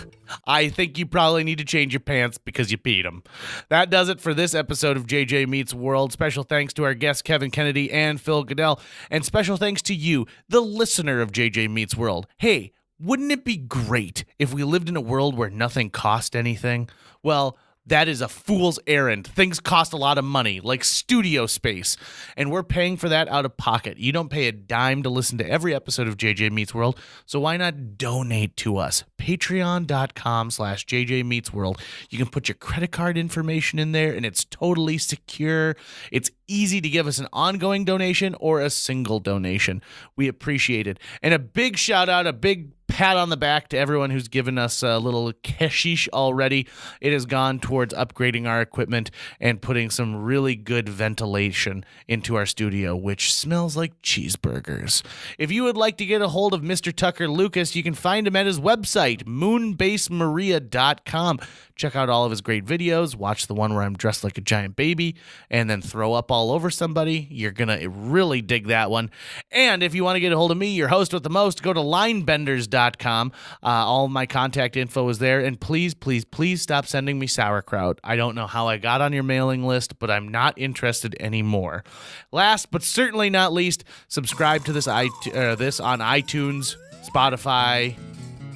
I think you probably need to change your pants because you peed them. That does it for this episode of JJ Meets World. Special thanks to our guests Kevin Kennedy and Phil Godel, and special thanks to you, the listener of JJ Meets World. Hey, wouldn't it be great if we lived in a world where nothing cost anything? Well, that is a fool's errand. Things cost a lot of money, like studio space, and we're paying for that out of pocket. You don't pay a dime to listen to every episode of JJ Meets World, so why not donate to us? Patreon.com/JJ Meets World. You can put your credit card information in there, and it's totally secure. It's easy to give us an ongoing donation or a single donation. We appreciate it. And a big shout out, a big pat on the back to everyone who's given us a little cashish already. It has gone towards upgrading our equipment and putting some really good ventilation into our studio, which smells like cheeseburgers. If you would like to get a hold of Mr. Tucker Lucas, you can find him at his website, moonbasemaria.com. Check out all of his great videos. Watch the one where I'm dressed like a giant baby and then throw up all over somebody. You're going to really dig that one. And if you want to get a hold of me, your host with the most, go to linebenders.com. All of my contact info is there. And please, please, please stop sending me sauerkraut. I don't know how I got on your mailing list, but I'm not interested anymore. Last but certainly not least, subscribe to this on iTunes, Spotify,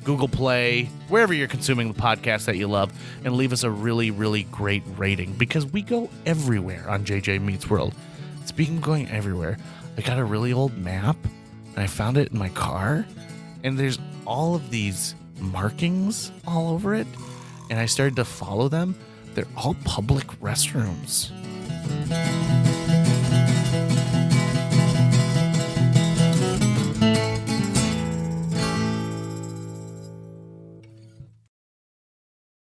Google Play, wherever you're consuming the podcast that you love, and leave us a really, really great rating because we go everywhere on JJ Meets World. Speaking of going everywhere, I got a really old map and I found it in my car, and there's all of these markings all over it, and I started to follow them. They're all public restrooms.